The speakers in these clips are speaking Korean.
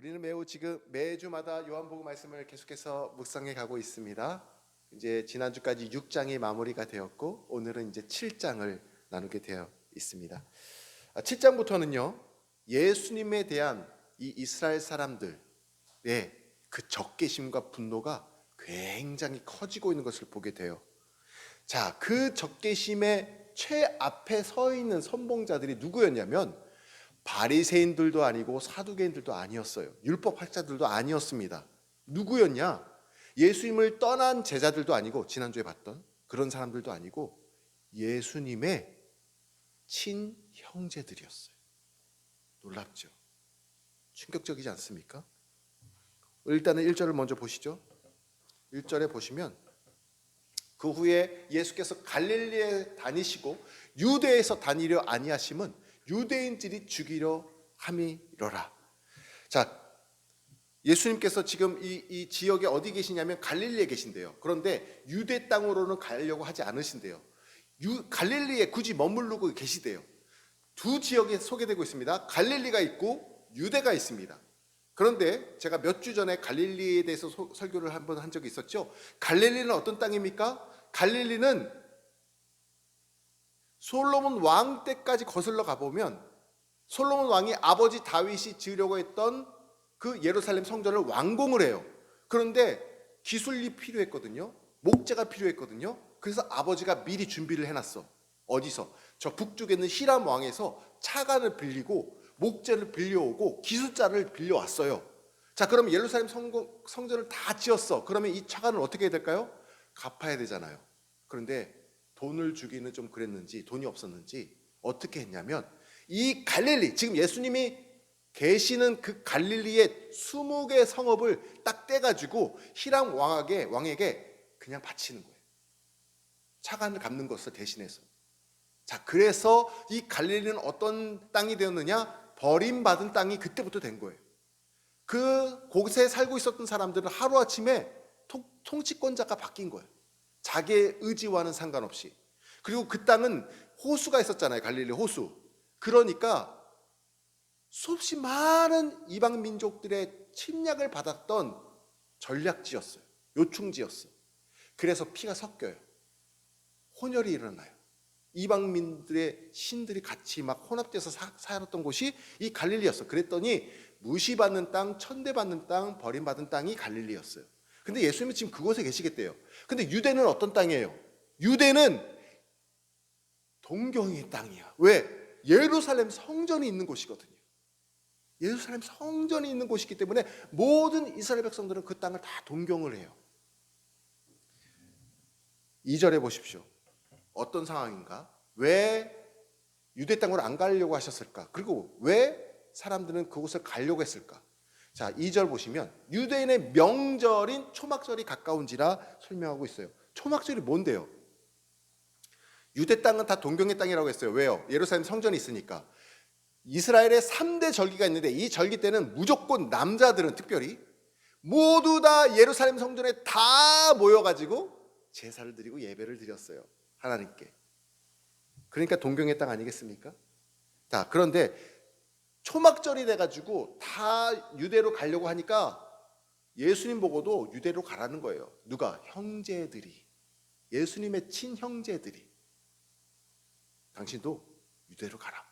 우리는 지금 매주마다 요한복음 말씀을 계속해서 묵상해 가고 있습니다. 이제 지난주까지 6장이 마무리가 되었고 오늘은 이제 7장을 나누게 되어 있습니다. 7장부터는요. 예수님에 대한 이 이스라엘 사람들의 그 적개심과 분노가 굉장히 커지고 있는 것을 보게 돼요. 자, 그 적개심의 최앞에 서 있는 선봉자들이 누구였냐면 바리새인들도 아니고 사두개인들도 아니었어요. 율법 학자들도 아니었습니다. 누구였냐? 예수님을 떠난 제자들도 아니고 지난주에 봤던 그런 사람들도 아니고 예수님의 친형제들이었어요. 놀랍죠? 충격적이지 않습니까? 일단은 1절을 먼저 보시죠. 1절에 보시면 그 후에 예수께서 갈릴리에 다니시고 유대에서 다니려 아니하심은 유대인들이 죽이려 함이로라. 자, 예수님께서 지금 이 지역에 어디 계시냐면 갈릴리에 계신데요. 그런데 유대 땅으로는 가려고 하지 않으신대요. 갈릴리에 굳이 머무르고 계시대요. 두 지역이 소개되고 있습니다. 갈릴리가 있고 유대가 있습니다. 그런데 제가 몇 주 전에 갈릴리에 대해서 설교를 한번 한 적이 있었죠. 갈릴리는 어떤 땅입니까? 갈릴리는 솔로몬 왕 때까지 거슬러 가보면 솔로몬 왕이 아버지 다윗이 지으려고 했던 그 예루살렘 성전을 완공을 해요. 그런데 기술이 필요했거든요. 목재가 필요했거든요. 그래서 아버지가 미리 준비를 해놨어. 어디서? 저 북쪽에 있는 히람 왕에서 차관을 빌리고 목재를 빌려오고 기술자를 빌려왔어요. 자, 그럼 예루살렘 성전을 다 지었어. 그러면 이 차관을 어떻게 해야 될까요? 갚아야 되잖아요. 그런데 돈을 주기는 좀 그랬는지 돈이 없었는지 어떻게 했냐면 이 갈릴리, 지금 예수님이 계시는 그 갈릴리의 20개 성읍을 딱 떼가지고 히람 왕에게 그냥 바치는 거예요. 차관을 갚는 것을 대신해서. 자, 그래서 이 갈릴리는 어떤 땅이 되었느냐? 버림받은 땅이 그때부터 된 거예요. 그 곳에 살고 있었던 사람들은 하루아침에 통치권자가 바뀐 거예요. 자기의 의지와는 상관없이. 그리고 그 땅은 호수가 있었잖아요. 갈릴리 호수. 그러니까 수없이 많은 이방 민족들의 침략을 받았던 전략지였어요. 요충지였어요. 그래서 피가 섞여요. 혼혈이 일어나요. 이방민들의 신들이 같이 막 혼합돼서 살았던 곳이 이 갈릴리였어요. 그랬더니 무시받는 땅, 천대받는 땅, 버림받은 땅이 갈릴리였어요. 근데 예수님은 지금 그곳에 계시겠대요. 근데 유대는 어떤 땅이에요? 유대는 동경의 땅이야. 왜? 예루살렘 성전이 있는 곳이거든요. 예루살렘 성전이 있는 곳이기 때문에 모든 이스라엘 백성들은 그 땅을 다 동경을 해요. 2절에 보십시오. 어떤 상황인가? 왜 유대 땅으로 안 가려고 하셨을까? 그리고 왜 사람들은 그곳을 가려고 했을까? 자, 2절 보시면 유대인의 명절인 초막절이 가까운지라 설명하고 있어요. 초막절이 뭔데요? 유대 땅은 다 동경의 땅이라고 했어요. 왜요? 예루살렘 성전이 있으니까. 이스라엘의 3대 절기가 있는데 이 절기 때는 무조건 남자들은 특별히 모두 다 예루살렘 성전에 다 모여가지고 제사를 드리고 예배를 드렸어요. 하나님께. 그러니까 동경의 땅 아니겠습니까? 자, 그런데 초막절이 돼가지고 다 유대로 가려고 하니까 예수님 보고도 유대로 가라는 거예요. 누가? 형제들이. 예수님의 친형제들이. 당신도 유대로 가라고.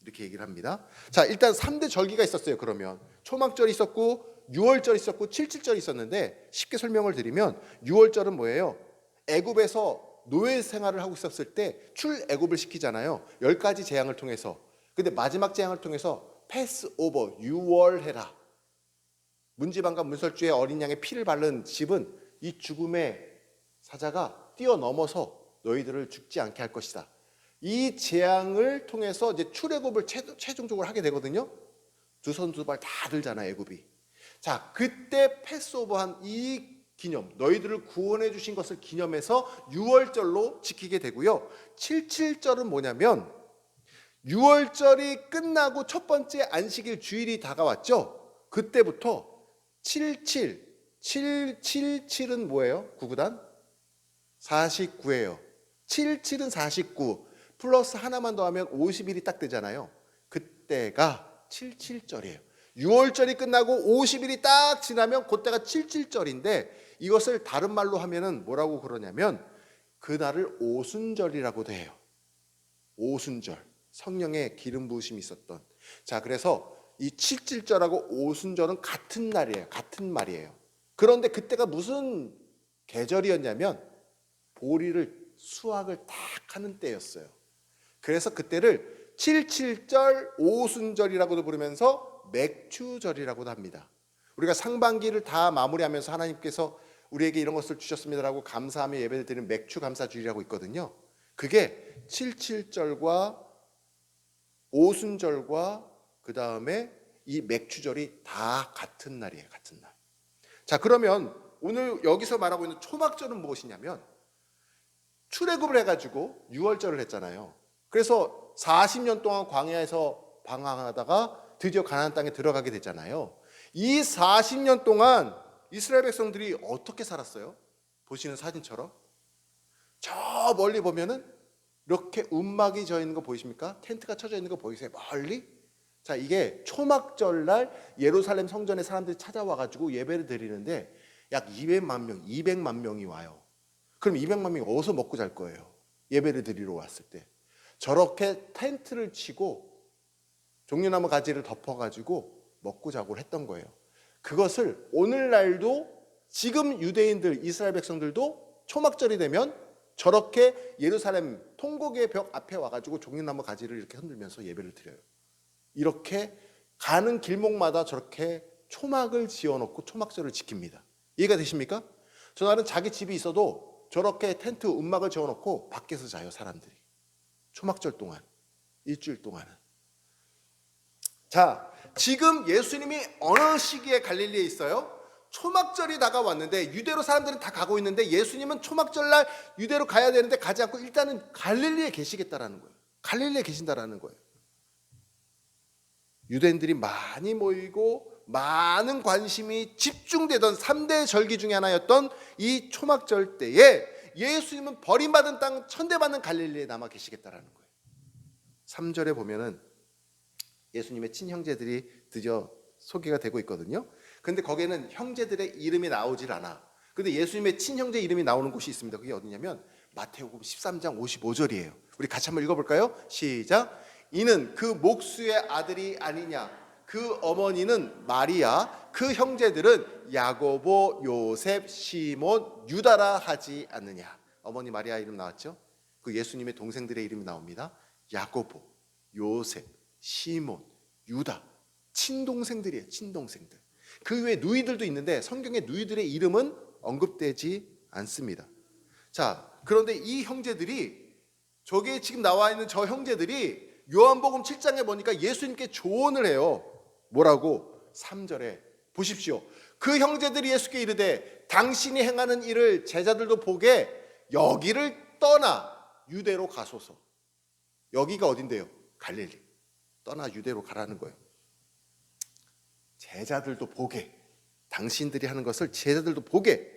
이렇게 얘기를 합니다. 자, 일단 3대 절기가 있었어요. 그러면 초막절이 있었고 6월절이 있었고 7.7절이 있었는데 쉽게 설명을 드리면 6월절은 뭐예요? 애굽에서 노예 생활을 하고 있었을 때 출애굽을 시키잖아요. 10가지 재앙을 통해서. 근데 마지막 재앙을 통해서 패스오버, 유월해라. 문지방과 문설주에 어린 양의 피를 바른 집은 이 죽음의 사자가 뛰어넘어서 너희들을 죽지 않게 할 것이다. 이 재앙을 통해서 이제 출애굽을 최종적으로 하게 되거든요. 두 손 두 발 다 들잖아, 애굽이. 자, 그때 패스오버한 이 기념, 너희들을 구원해 주신 것을 기념해서 6월절로 지키게 되고요. 7.7절은 뭐냐면 6월절이 끝나고 첫 번째 안식일 주일이 다가왔죠. 그때부터 7.7은 뭐예요? 구구단? 49예요. 7.7은 49 플러스 하나만 더하면 50일이 딱 되잖아요. 그때가 7.7절이에요. 유월절이 끝나고 50일이 딱 지나면 그때가 칠칠절인데 이것을 다른 말로 하면은 뭐라고 그러냐면 그날을 오순절이라고도 해요. 오순절. 성령의 기름 부으심이 있었던. 자, 그래서 이 칠칠절하고 오순절은 같은 날이에요. 같은 말이에요. 그런데 그때가 무슨 계절이었냐면 보리를 수확을 딱 하는 때였어요. 그래서 그때를 칠칠절, 오순절이라고도 부르면서 맥추절이라고도 합니다. 우리가 상반기를 다 마무리하면서 하나님께서 우리에게 이런 것을 주셨습니다라고 감사하며 예배를 드리는 맥추감사주일이라고 있거든요. 그게 칠칠절과 오순절과 그 다음에 이 맥추절이 다 같은 날이에요. 같은 날. 자, 그러면 오늘 여기서 말하고 있는 초막절은 무엇이냐면 출애굽을 해가지고 유월절을 했잖아요. 그래서 40년 동안 광야에서 방황하다가 드디어 가나안 땅에 들어가게 됐잖아요. 이 40년 동안 이스라엘 백성들이 어떻게 살았어요? 보시는 사진처럼 저 멀리 보면은 이렇게 움막이 져 있는 거 보이십니까? 텐트가 쳐져 있는 거 보이세요? 멀리? 자, 이게 초막절날 예루살렘 성전에 사람들이 찾아와가지고 예배를 드리는데 약 200만 명이 와요. 그럼 200만 명이 어디서 먹고 잘 거예요? 예배를 드리러 왔을 때. 저렇게 텐트를 치고 종려나무 가지를 덮어가지고 먹고 자고 했던 거예요. 그것을 오늘날도 지금 유대인들, 이스라엘 백성들도 초막절이 되면 저렇게 예루살렘 통곡의 벽 앞에 와가지고 종려나무 가지를 이렇게 흔들면서 예배를 드려요. 이렇게 가는 길목마다 저렇게 초막을 지어놓고 초막절을 지킵니다. 이해가 되십니까? 저날은 자기 집이 있어도 저렇게 텐트 움막을 지어놓고 밖에서 자요, 사람들이. 초막절 동안, 일주일 동안은. 자, 지금 예수님이 어느 시기에 갈릴리에 있어요? 초막절이 다가왔는데 유대로 사람들은 다 가고 있는데 예수님은 초막절날 유대로 가야 되는데 가지 않고 일단은 갈릴리에 계시겠다라는 거예요. 갈릴리에 계신다라는 거예요. 유대인들이 많이 모이고 많은 관심이 집중되던 3대 절기 중에 하나였던 이 초막절 때에 예수님은 버림받은 땅 천대받는 갈릴리에 남아 계시겠다라는 거예요. 3절에 보면은 예수님의 친형제들이 드디어 소개가 되고 있거든요. 근데 거기에는 형제들의 이름이 나오질 않아. 근데 예수님의 친형제 이름이 나오는 곳이 있습니다. 그게 어디냐면 마태복음 13장 55절이에요. 우리 같이 한번 읽어볼까요? 시작. 이는 그 목수의 아들이 아니냐. 그 어머니는 마리아, 그 형제들은 야고보, 요셉, 시몬, 유다라 하지 않느냐. 어머니 마리아 이름 나왔죠? 그 예수님의 동생들의 이름이 나옵니다. 야고보, 요셉, 시몬, 유다. 친동생들이에요. 친동생들. 그 외에 누이들도 있는데 성경에 누이들의 이름은 언급되지 않습니다. 자, 그런데 이 형제들이 저기에 지금 나와 있는 저 형제들이 요한복음 7장에 보니까 예수님께 조언을 해요. 뭐라고? 3절에 보십시오. 그 형제들이 예수께 이르되 당신이 행하는 일을 제자들도 보게 여기를 떠나 유대로 가소서. 여기가 어딘데요? 갈릴리. 떠나 유대로 가라는 거예요. 제자들도 보게. 당신들이 하는 것을 제자들도 보게.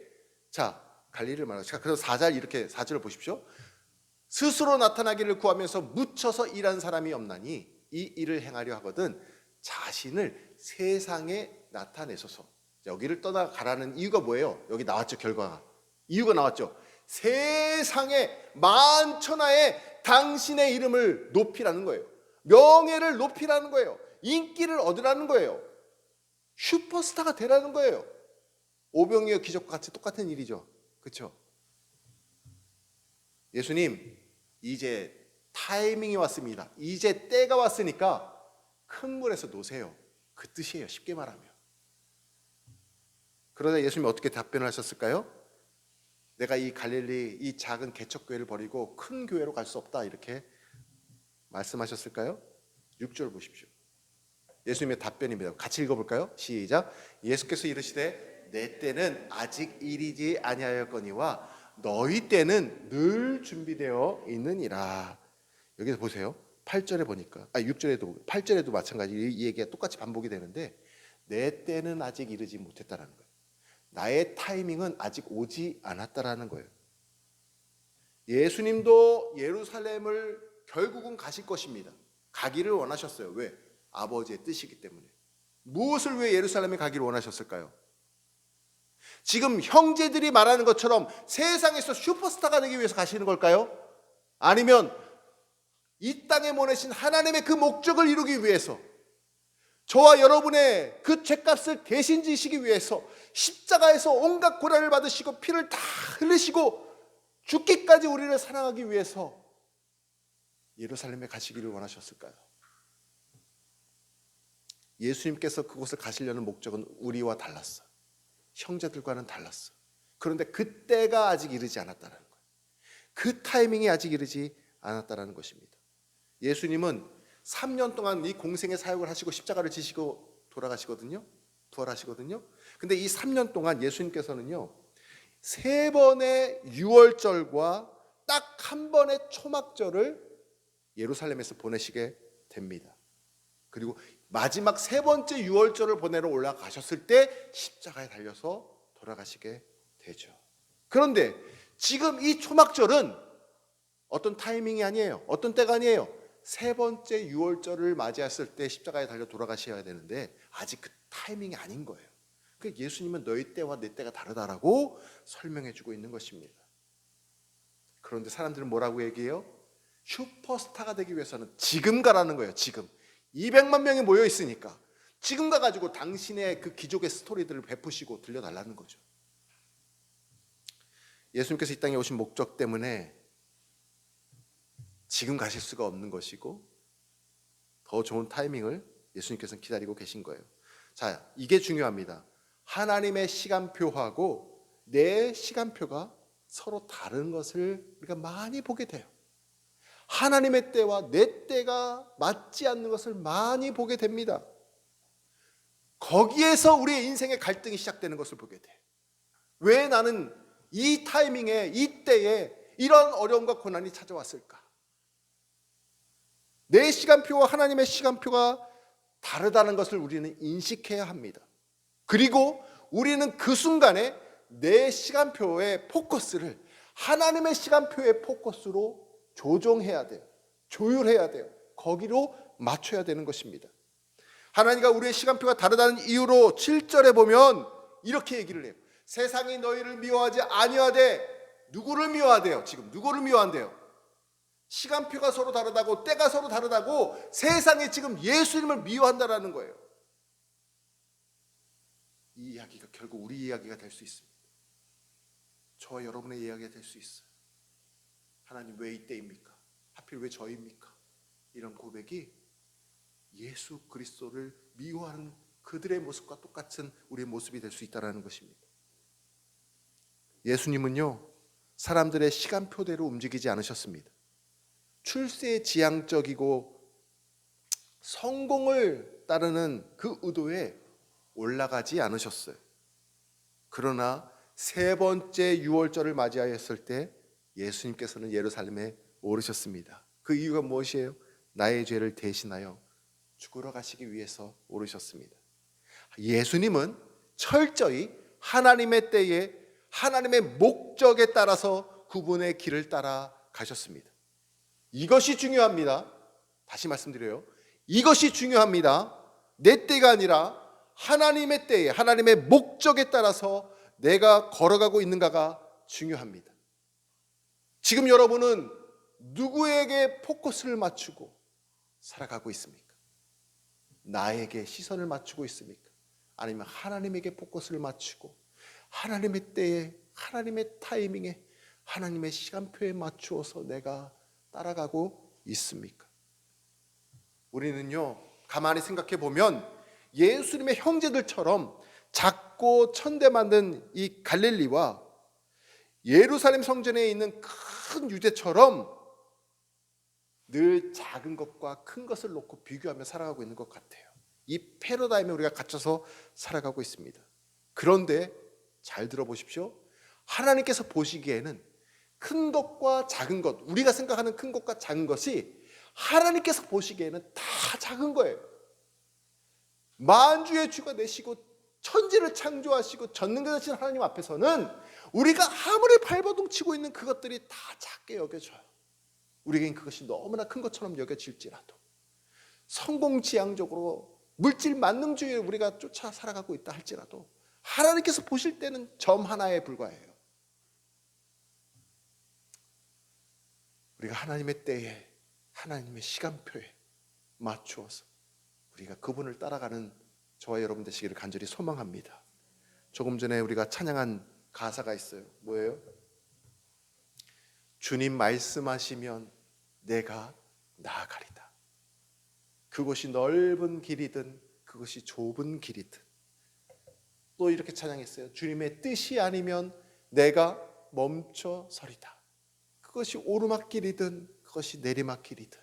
자, 갈릴리를 말하죠. 자, 그래서 4절 이렇게 4절을 보십시오. 스스로 나타나기를 구하면서 묻혀서 일한 사람이 없나니 이 일을 행하려 하거든 자신을 세상에 나타내소서. 여기를 떠나가라는 이유가 뭐예요? 여기 나왔죠, 결과가. 이유가 나왔죠. 세상에 만천하에 당신의 이름을 높이라는 거예요. 명예를 높이라는 거예요. 인기를 얻으라는 거예요. 슈퍼스타가 되라는 거예요. 오병이어 기적과 같이 똑같은 일이죠. 그렇죠? 예수님, 이제 타이밍이 왔습니다. 이제 때가 왔으니까 큰 물에서 노세요. 그 뜻이에요. 쉽게 말하면. 그러자 예수님이 어떻게 답변을 하셨을까요? 내가 이 갈릴리 이 작은 개척교회를 버리고 큰 교회로 갈 수 없다 이렇게 말씀하셨을까요? 6절 보십시오. 예수님의 답변입니다. 같이 읽어볼까요? 시작. 예수께서 이르시되 내 때는 아직 이르지 아니하였거니와 너희 때는 늘 준비되어 있느니라. 여기서 보세요. 8절에 보니까 6절에도 8절에도 마찬가지 이 얘기가 똑같이 반복이 되는데 내 때는 아직 이르지 못했다라는 거예요. 나의 타이밍은 아직 오지 않았다라는 거예요. 예수님도 예루살렘을 결국은 가실 것입니다. 가기를 원하셨어요. 왜? 아버지의 뜻이기 때문에. 무엇을 위해 예루살렘에 가기를 원하셨을까요? 지금 형제들이 말하는 것처럼 세상에서 슈퍼스타가 되기 위해서 가시는 걸까요? 아니면 이 땅에 보내신 하나님의 그 목적을 이루기 위해서, 저와 여러분의 그 죄값을 대신 지시기 위해서 십자가에서 온갖 고난을 받으시고 피를 다 흘리시고 죽기까지 우리를 사랑하기 위해서 예루살렘에 가시기를 원하셨을까요? 예수님께서 그곳을 가시려는 목적은 우리와 달랐어요. 형제들과는 달랐어요. 그런데 그때가 아직 이르지 않았다는 거예요. 그 타이밍이 아직 이르지 않았다는 것입니다. 예수님은 3년 동안 이 공생의 사역을 하시고 십자가를 지시고 돌아가시거든요. 부활하시거든요. 근데 이 3년 동안 예수님께서는요, 3번의 유월절과 딱 한 번의 초막절을 예루살렘에서 보내시게 됩니다. 그리고 마지막 3번째 유월절을 보내러 올라가셨을 때 십자가에 달려서 돌아가시게 되죠. 그런데 지금 이 초막절은 어떤 타이밍이 아니에요. 어떤 때가 아니에요. 3번째 유월절을 맞이했을 때 십자가에 달려 돌아가셔야 되는데 아직 그 타이밍이 아닌 거예요. 그러니까 예수님은 너희 때와 내 때가 다르다라고 설명해 주고 있는 것입니다. 그런데 사람들은 뭐라고 얘기해요? 슈퍼스타가 되기 위해서는 지금 가라는 거예요. 지금 200만 명이 모여 있으니까 지금 가가지고 당신의 그 기적의 스토리들을 베푸시고 들려달라는 거죠. 예수님께서 이 땅에 오신 목적 때문에 지금 가실 수가 없는 것이고 더 좋은 타이밍을 예수님께서는 기다리고 계신 거예요. 자, 이게 중요합니다. 하나님의 시간표하고 내 시간표가 서로 다른 것을 우리가 많이 보게 돼요. 하나님의 때와 내 때가 맞지 않는 것을 많이 보게 됩니다. 거기에서 우리의 인생의 갈등이 시작되는 것을 보게 돼요. 왜 나는 이 타이밍에, 이 때에 이런 어려움과 고난이 찾아왔을까? 내 시간표와 하나님의 시간표가 다르다는 것을 우리는 인식해야 합니다. 그리고 우리는 그 순간에 내 시간표의 포커스를 하나님의 시간표의 포커스로 조정해야 돼요. 조율해야 돼요. 거기로 맞춰야 되는 것입니다. 하나님과 우리의 시간표가 다르다는 이유로 7절에 보면 이렇게 얘기를 해요. 세상이 너희를 미워하지 아니하되. 누구를 미워하대요? 지금 누구를 미워한대요? 시간표가 서로 다르다고, 때가 서로 다르다고 세상이 지금 예수님을 미워한다라는 거예요. 이 이야기가 결국 우리 이야기가 될 수 있습니다. 저와 여러분의 이야기가 될 수 있어요. 하나님 왜 이때입니까? 하필 왜 저입니까? 이런 고백이 예수 그리스도를 미워하는 그들의 모습과 똑같은 우리의 모습이 될 수 있다는 것입니다. 예수님은요, 사람들의 시간표대로 움직이지 않으셨습니다. 출세지향적이고 성공을 따르는 그 의도에 올라가지 않으셨어요. 그러나 3번째 유월절을 맞이하였을 때 예수님께서는 예루살렘에 오르셨습니다. 그 이유가 무엇이에요? 나의 죄를 대신하여 죽으러 가시기 위해서 오르셨습니다. 예수님은 철저히 하나님의 때에 하나님의 목적에 따라서 그분의 길을 따라 가셨습니다. 이것이 중요합니다. 다시 말씀드려요. 이것이 중요합니다. 내 때가 아니라 하나님의 때에 하나님의 목적에 따라서 내가 걸어가고 있는가가 중요합니다. 지금 여러분은 누구에게 포커스를 맞추고 살아가고 있습니까? 나에게 시선을 맞추고 있습니까? 아니면 하나님에게 포커스를 맞추고 하나님의 때에 하나님의 타이밍에 하나님의 시간표에 맞추어서 내가 따라가고 있습니까? 우리는요, 가만히 생각해 보면 예수님의 형제들처럼 작고 천대만든 이 갈릴리와 예루살렘 성전에 있는 큰 유대처럼 늘 작은 것과 큰 것을 놓고 비교하며 살아가고 있는 것 같아요. 이 패러다임에 우리가 갇혀서 살아가고 있습니다. 그런데 잘 들어보십시오. 하나님께서 보시기에는 큰 것과 작은 것, 우리가 생각하는 큰 것과 작은 것이 하나님께서 보시기에는 다 작은 거예요. 만주의 주가 되시고 천지를 창조하시고 전능자신 하나님 앞에서는 우리가 아무리 발버둥치고 있는 그것들이 다 작게 여겨져요. 우리에겐 그것이 너무나 큰 것처럼 여겨질지라도 성공지향적으로 물질 만능주의에 우리가 쫓아 살아가고 있다 할지라도 하나님께서 보실 때는 점 하나에 불과해요. 우리가 하나님의 때에, 하나님의 시간표에 맞추어서 우리가 그분을 따라가는 저와 여러분 되시기를 간절히 소망합니다. 조금 전에 우리가 찬양한 가사가 있어요. 뭐예요? 주님 말씀하시면 내가 나아가리다. 그것이 넓은 길이든 그것이 좁은 길이든. 또 이렇게 찬양했어요. 주님의 뜻이 아니면 내가 멈춰 서리다. 그것이 오르막길이든 그것이 내리막길이든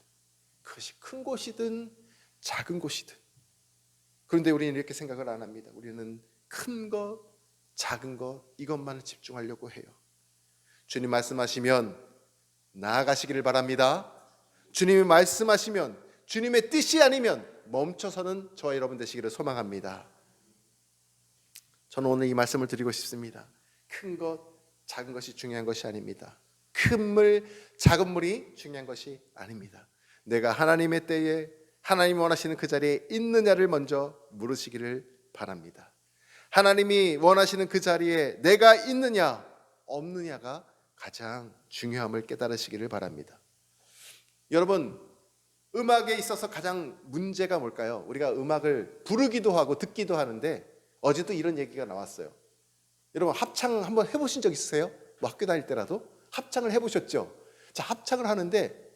그것이 큰 곳이든 작은 곳이든. 그런데 우리는 이렇게 생각을 안 합니다. 우리는 큰 것, 작은 것 이것만 집중하려고 해요. 주님 말씀하시면 나아가시기를 바랍니다. 주님이 말씀하시면, 주님의 뜻이 아니면 멈춰서는 저와 여러분 되시기를 소망합니다. 저는 오늘 이 말씀을 드리고 싶습니다. 큰 것, 작은 것이 중요한 것이 아닙니다. 큰 물, 작은 물이 중요한 것이 아닙니다. 내가 하나님의 때에 하나님이 원하시는 그 자리에 있느냐를 먼저 물으시기를 바랍니다. 하나님이 원하시는 그 자리에 내가 있느냐 없느냐가 가장 중요함을 깨달으시기를 바랍니다. 여러분, 음악에 있어서 가장 문제가 뭘까요? 우리가 음악을 부르기도 하고 듣기도 하는데 어제도 이런 얘기가 나왔어요. 여러분, 합창 한번 해보신 적 있으세요? 뭐 학교 다닐 때라도 합창을 해보셨죠? 자, 합창을 하는데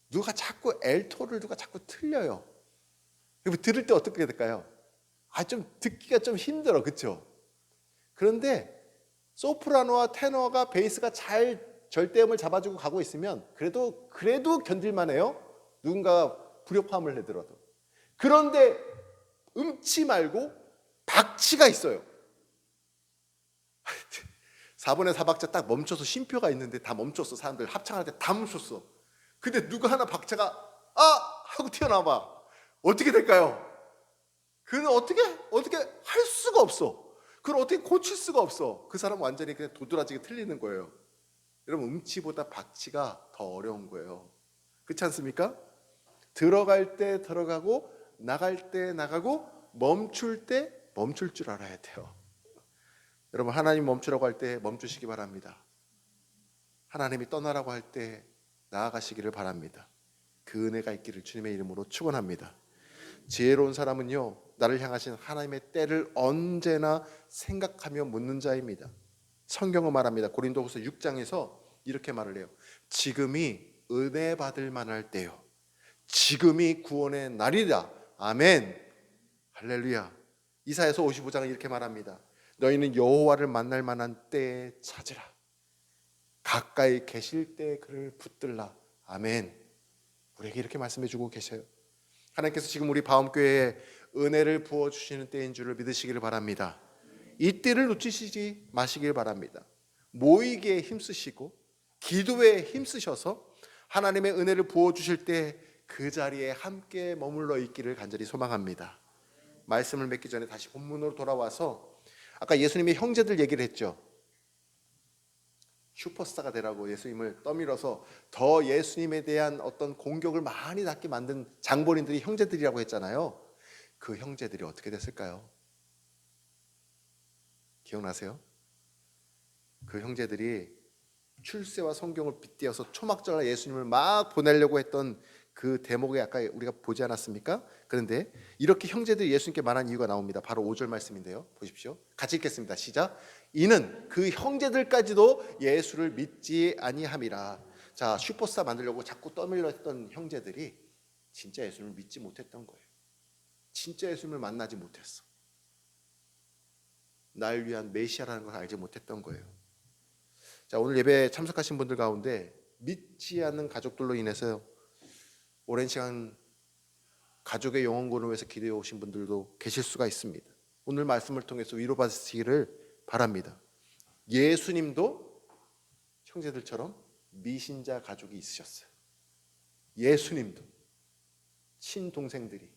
누가 자꾸 엘토를 누가 자꾸 틀려요. 들을 때 어떻게 될까요? 좀 듣기가 좀 힘들어, 그렇죠? 그런데 소프라노와 테너가 베이스가 잘 절대음을 잡아주고 가고 있으면 그래도 견딜만해요. 누군가 불협화음을 해들어도. 그런데 음치 말고 박치가 있어요. 4분의 4박자 딱 멈춰서 쉼표가 있는데 다 멈췄어. 사람들 합창할 때 다 멈췄어. 근데 누가 하나 박자가 하고 튀어나와. 어떻게 될까요? 그는 어떻게 할 수가 없어. 그걸 어떻게 고칠 수가 없어. 그 사람은 완전히 그냥 도드라지게 틀리는 거예요. 여러분, 음치보다 박치가 더 어려운 거예요. 그렇지 않습니까? 들어갈 때 들어가고 나갈 때 나가고 멈출 때 멈출 줄 알아야 돼요. 여러분, 하나님 멈추라고 할 때 멈추시기 바랍니다. 하나님이 떠나라고 할 때 나아가시기를 바랍니다. 그 은혜가 있기를 주님의 이름으로 축원합니다. 지혜로운 사람은요, 나를 향하신 하나님의 때를 언제나 생각하며 묻는 자입니다. 성경은 말합니다. 고린도후서 6장에서 이렇게 말을 해요. 지금이 은혜 받을 만할 때요, 지금이 구원의 날이다. 아멘. 할렐루야. 이사야서 55장은 이렇게 말합니다. 너희는 여호와를 만날 만한 때에 찾으라. 가까이 계실 때 그를 붙들라. 아멘. 우리에게 이렇게 말씀해 주고 계셔요. 하나님께서 지금 우리 바움교회에 은혜를 부어주시는 때인 줄을 믿으시기를 바랍니다. 이 때를 놓치시지 마시길 바랍니다. 모이기에 힘쓰시고 기도에 힘쓰셔서 하나님의 은혜를 부어주실 때 그 자리에 함께 머물러 있기를 간절히 소망합니다. 말씀을 맺기 전에 다시 본문으로 돌아와서 아까 예수님의 형제들 얘기를 했죠. 슈퍼스타가 되라고 예수님을 떠밀어서 더 예수님에 대한 어떤 공격을 많이 낳게 만든 장본인들이 형제들이라고 했잖아요. 그 형제들이 어떻게 됐을까요? 기억나세요? 그 형제들이 출세와 성경을 빗대어서 초막절날 예수님을 막 보내려고 했던 그 대목에 아까 우리가 보지 않았습니까? 그런데 이렇게 형제들이 예수님께 말한 이유가 나옵니다. 바로 5절 말씀인데요. 보십시오. 같이 읽겠습니다. 시작. 이는 그 형제들까지도 예수를 믿지 아니함이라. 자, 슈퍼스타 만들려고 자꾸 떠밀렸던 형제들이 진짜 예수님을 믿지 못했던 거예요. 진짜 예수님을 만나지 못했어. 날 위한 메시아라는 걸 알지 못했던 거예요. 자, 오늘 예배에 참석하신 분들 가운데 믿지 않는 가족들로 인해서 오랜 시간 가족의 영혼구원을 위해서 기도해 오신 분들도 계실 수가 있습니다. 오늘 말씀을 통해서 위로받으시기를 바랍니다. 예수님도 형제들처럼 미신자 가족이 있으셨어요. 예수님도 친동생들이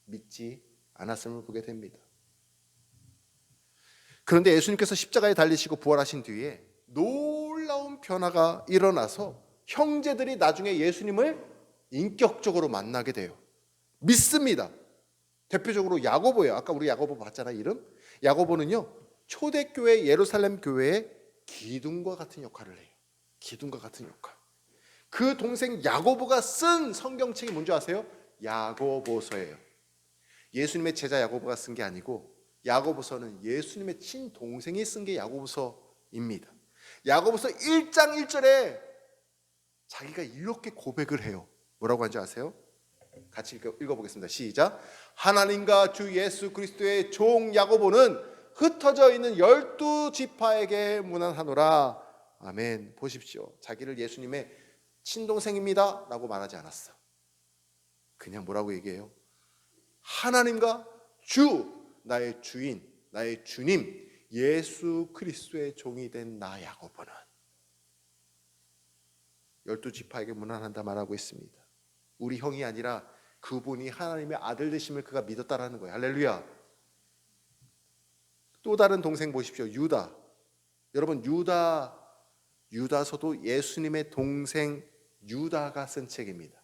믿지 않았음을 보게 됩니다. 그런데 예수님께서 십자가에 달리시고 부활하신 뒤에 놀라운 변화가 일어나서 형제들이 나중에 예수님을 인격적으로 만나게 돼요. 믿습니다. 대표적으로 야고보예요. 아까 우리 야고보 봤잖아, 이름. 야고보는요, 초대교회 예루살렘 교회의 기둥과 같은 역할을 해요. 기둥과 같은 역할. 그 동생 야고보가 쓴 성경책이 뭔지 아세요? 야고보서예요. 예수님의 제자 야고보가 쓴 게 아니고 야고보서는 예수님의 친동생이 쓴 게 야고보서입니다. 야고보서 1장 1절에 자기가 이렇게 고백을 해요. 뭐라고 하는지 아세요? 같이 읽어보겠습니다. 시작. 하나님과 주 예수 그리스도의 종 야고보는 흩어져 있는 12지파에게 문안하노라. 아멘. 보십시오. 자기를 예수님의 친동생입니다 라고 말하지 않았어. 그냥 뭐라고 얘기해요? 하나님과 주, 나의 주인, 나의 주님 예수 그리스도의 종이 된 나 야고보는 12지파에게 문안한다 말하고 있습니다. 우리 형이 아니라 그분이 하나님의 아들 되심을 그가 믿었다라는 거예요. 할렐루야. 또 다른 동생 보십시오. 유다. 여러분, 유다서도 예수님의 동생 유다가 쓴 책입니다.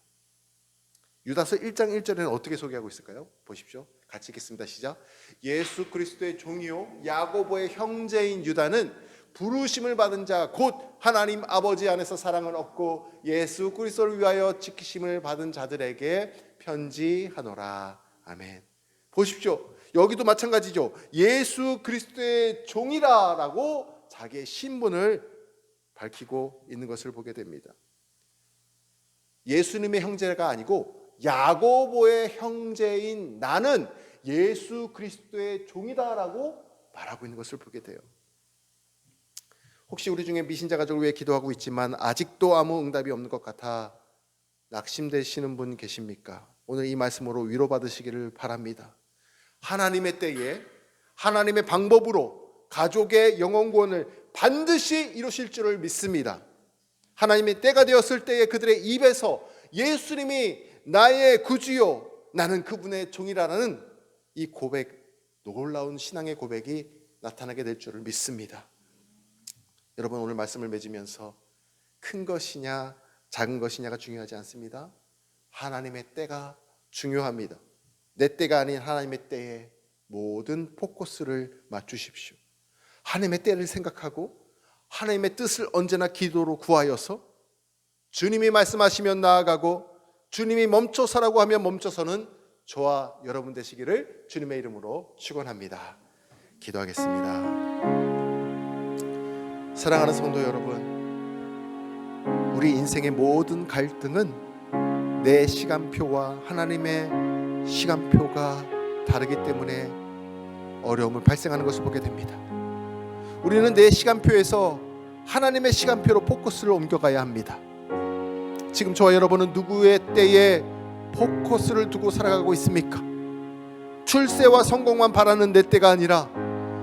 유다서 1장 1절에는 어떻게 소개하고 있을까요? 보십시오. 같이 읽겠습니다. 시작. 예수 그리스도의 종이요 야고보의 형제인 유다는 부르심을 받은 자 곧 하나님 아버지 안에서 사랑을 얻고 예수 그리스도를 위하여 지키심을 받은 자들에게 편지하노라. 아멘. 보십시오. 여기도 마찬가지죠. 예수 그리스도의 종이라라고 자기의 신분을 밝히고 있는 것을 보게 됩니다. 예수님의 형제가 아니고 야고보의 형제인 나는 예수 그리스도의 종이다라고 말하고 있는 것을 보게 돼요. 혹시 우리 중에 미신자 가족을 위해 기도하고 있지만 아직도 아무 응답이 없는 것 같아 낙심되시는 분 계십니까? 오늘 이 말씀으로 위로받으시기를 바랍니다. 하나님의 때에 하나님의 방법으로 가족의 영혼 구원을 반드시 이루실 줄을 믿습니다. 하나님의 때가 되었을 때에 그들의 입에서 예수님이 나의 구주요 나는 그분의 종이라는 이 고백, 놀라운 신앙의 고백이 나타나게 될 줄을 믿습니다. 여러분, 오늘 말씀을 맺으면서 큰 것이냐 작은 것이냐가 중요하지 않습니다. 하나님의 때가 중요합니다. 내 때가 아닌 하나님의 때에 모든 포커스를 맞추십시오. 하나님의 때를 생각하고 하나님의 뜻을 언제나 기도로 구하여서 주님이 말씀하시면 나아가고 주님이 멈춰서라고 하면 멈춰서는 저와 여러분 되시기를 주님의 이름으로 축원합니다. 기도하겠습니다. 사랑하는 성도 여러분, 우리 인생의 모든 갈등은 내 시간표와 하나님의 시간표가 다르기 때문에 어려움을 발생하는 것을 보게 됩니다. 우리는 내 시간표에서 하나님의 시간표로 포커스를 옮겨가야 합니다. 지금 저와 여러분은 누구의 때에 포커스를 두고 살아가고 있습니까? 출세와 성공만 바라는 내 때가 아니라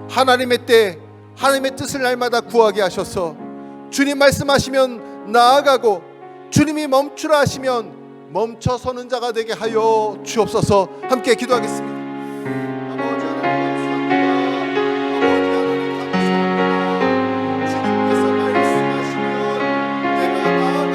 하나님의 때, 하나님의 뜻을 날마다 구하게 하셔서 주님 말씀하시면 나아가고 주님이 멈추라 하시면 멈춰서는 자가 되게 하여 주옵소서. 함께 기도하겠습니다. 아버지 하나님 감사합니다. 아버지 하나님 감사합니다. 주님께서 말씀하시면 내가 나아가기를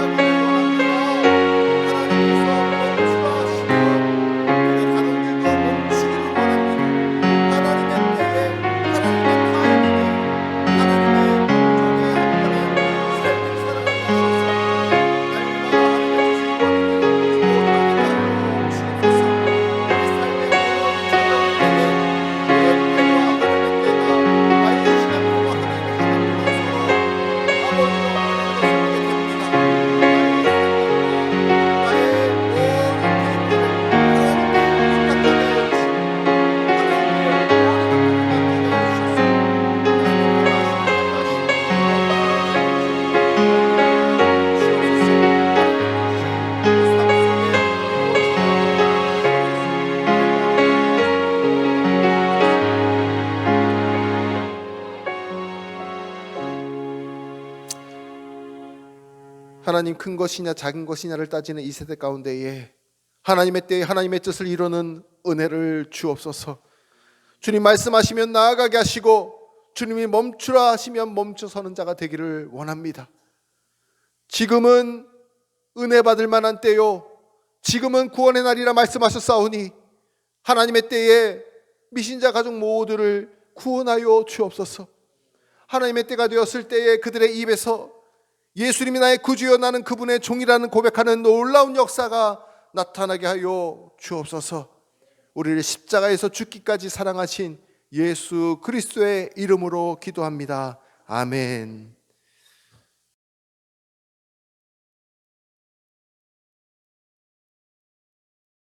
하나님, 큰 것이냐 작은 것이냐를 따지는 이 세대 가운데에 하나님의 때에 하나님의 뜻을 이루는 은혜를 주옵소서. 주님 말씀하시면 나아가게 하시고 주님이 멈추라 하시면 멈춰서는 자가 되기를 원합니다. 지금은 은혜 받을 만한 때요, 지금은 구원의 날이라 말씀하셨사오니 하나님의 때에 미신자 가족 모두를 구원하여 주옵소서. 하나님의 때가 되었을 때에 그들의 입에서 예수님이 나의 구주여 나는 그분의 종이라는 고백하는 놀라운 역사가 나타나게 하여 주옵소서. 우리를 십자가에서 죽기까지 사랑하신 예수 그리스도의 이름으로 기도합니다. 아멘.